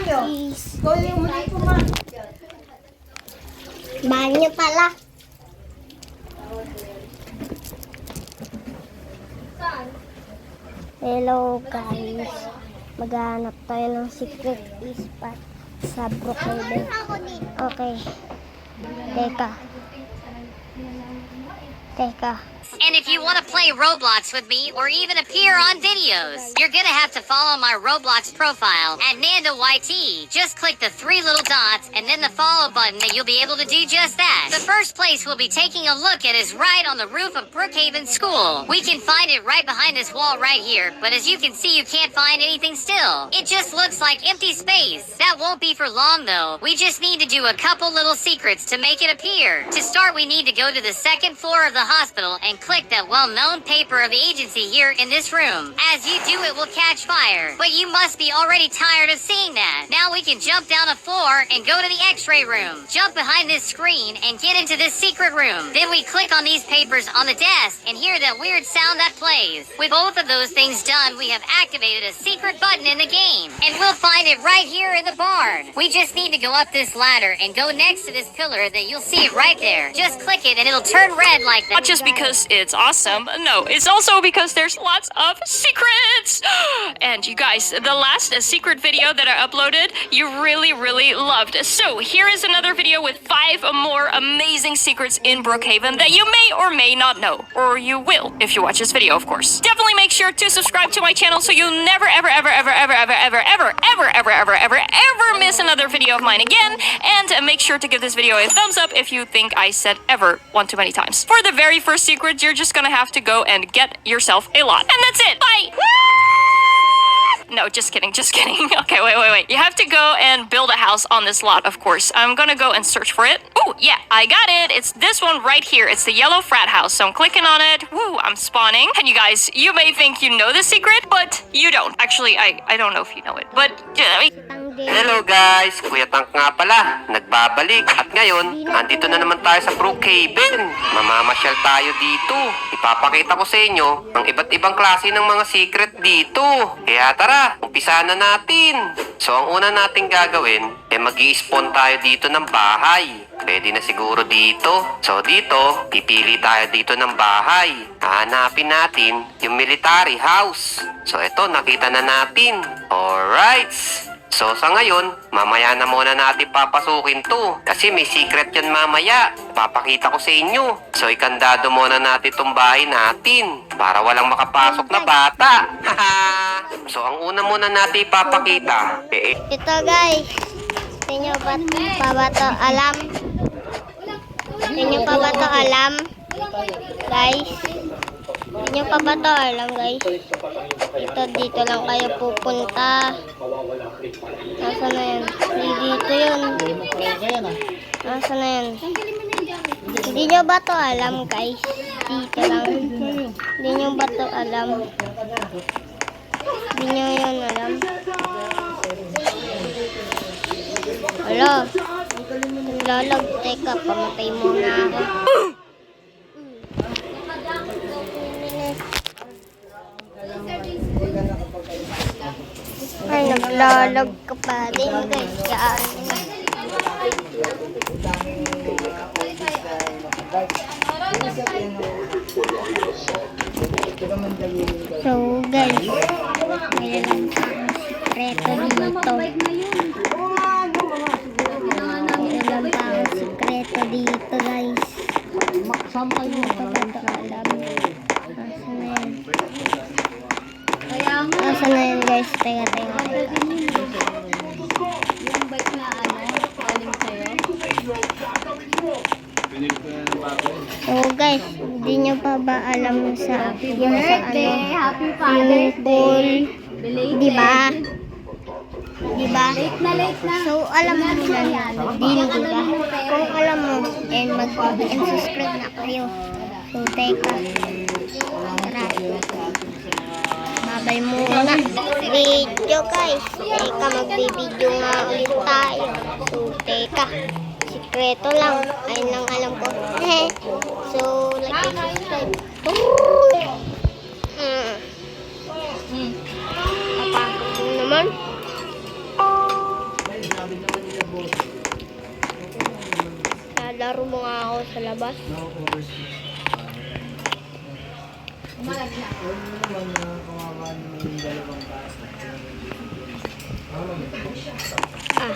Please. Banyo pala. Hello guys. Maghanap tayo ng secret spot sa Brookhaven. Okay. Teka. And if you want to play Roblox with me or even appear on videos, you're gonna have to follow my Roblox profile at NandoYT. Just click the 3 little dots and then the follow button and you'll be able to do just that. The first place we'll be taking a look at is right on the roof of Brookhaven School. We can find it right behind this wall right here, but as you can see, you can't find anything still. It just looks like empty space. That won't be for long though. We just need to do a couple little secrets to make it appear. To start, we need to go to the 2nd floor of the hospital and click that well-known paper of the agency here in this room. As you do, it will catch fire. But you must be already tired of seeing that. Now we can jump down a floor and go to the x-ray room. Jump behind this screen and get into this secret room. Then we click on these papers on the desk and hear that weird sound that plays. With both of those things done, we have activated a secret button in the game. And we'll find it right here in the barn. We just need to go up this ladder and go next to this pillar that you'll see right there. Just click it and it'll turn red like that. Not just because it's awesome, no, it's also because there's lots of secrets. And you guys, the last secret video that I uploaded, you really loved. So here is another video with 5 more amazing secrets in Brookhaven that you may or may not know, or you will if you watch this video, of course. Definitely make sure to subscribe to my channel so you'll never ever miss another video of mine again. And make sure to give this video a thumbs up if you think I said ever one too many times. For the very first secret, you're just gonna have to go and get yourself a lot. And that's it. Bye! No, just kidding. Okay, wait. You have to go and build a house on this lot, of course. I'm gonna go and search for it. Oh, yeah, I got it. It's this one right here. It's the yellow frat house. So I'm clicking on it. Woo, I'm spawning. And you guys, you may think you know the secret, but you don't. Actually, I don't know if you know it, but... Hello guys! Kuya Tank nga pala, nagbabalik. At ngayon, nandito na naman tayo sa Brookhaven. Mamamasyal tayo dito. Ipapakita ko sa inyo ang iba't ibang klase ng mga secret dito. Kaya tara, umpisahan na natin. So ang una nating gagawin, mag-i-spawn tayo dito ng bahay. Pwede na siguro dito. So dito, pipili tayo dito ng bahay. Hahanapin natin yung military house. So ito, nakita na natin. Alright! So sa ngayon, mamaya na muna natin papasukin to. Kasi may secret yan mamaya. Papakita ko sa inyo. So ikandado muna natin itong bahay natin. Para walang makapasok na bata. So ang una muna natin ipapakita. Ito guys. Inyo pa ba to alam? Inyo pa ba to alam? Guys. Inyo pa ba to alam guys? Dito lang kayo pupunta. Nasaan na yan? Dito yun. Nasaan na yan? Hindi nyo ba to alam guys? Dito lang. Hindi nyo ba to alam? Hindi nyo yun alam? Hello? Lalag. Teka, pamatay muna ako. Ay, naglalag ka pa din guys. Yan. So guys, mayroon pang sikreto dito. Mayroon pang sikreto dito guys. Hindi pa ba ito alam? Nasaan na yan? Nasaan na yan guys? Teka. Yung bike na galing sa'yo. So guys, hindi nyo pa ba alam sa yung sa ano? Happy Father's Day! Diba? Late na. So alam mo na yan, din diba? Kung alam mo, and mag-subscribe na kayo. So teka. Tara. Babay muna. Video guys. Teka, magbibideo nga ulit tayo. So teka. Sikreto lang. Ayun lang alam ko. So, like and subscribe. Papa, naman. sa labas. Ah.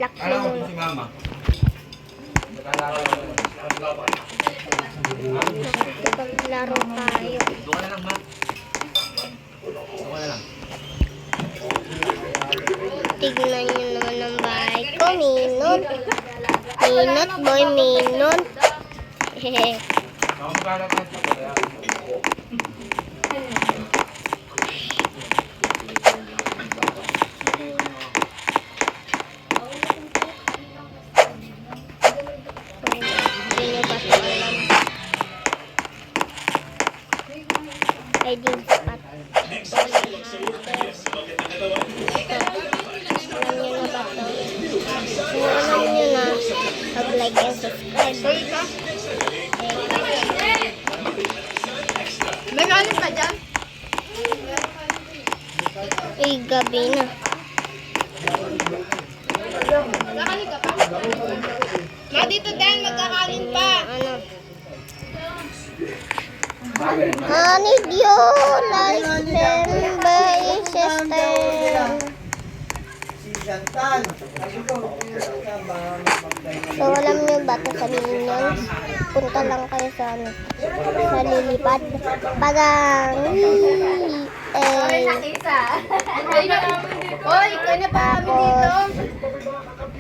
Laksi muna. Maglaro tayo. Tignan nyo naman ang bahay ko. Minot. Minot, boy. Minot. Hehe. Hindi nyo ba ito alam? Hiding spot. Alam nyo na ba ito? Kung alam nyo na, mag-like and subscribe. May kanin pa dyan? Ay, gabi na. Kakanin ka pa? Ma, dito din, magkakanin pa. Ano? Honey, you like them by sister. So, alam niyo ba ito sa Minions? Punta lang kayo sa ano, sa lilipad. Pagang Isa. Oy, ikaw na pa kami dito.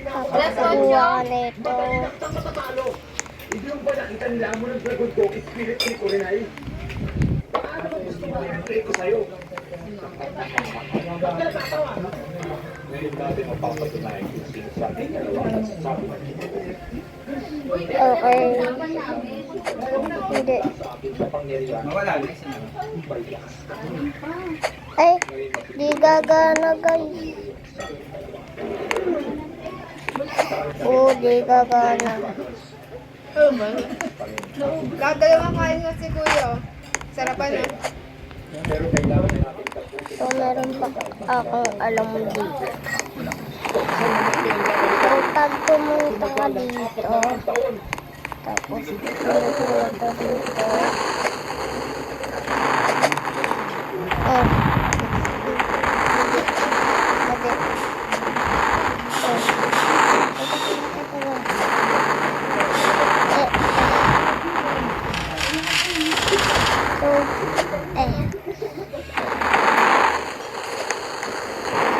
tapos kukuha ka nito. Okay. Hindi. Ay, di gagana guys. Oo, di gagana. Gagawin kain nga si Kuya. Sarapan na. So, meron pa akong alam dito. So, tag pumunta ka dito. Tapos, pumunta dito. Oh. Sabi. Oh.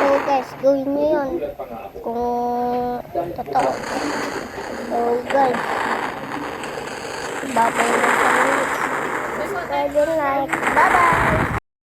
So guys, gawin nyo yun kung totoo. So guys, babay na sa minutes. Subscribe and like. Bye bye!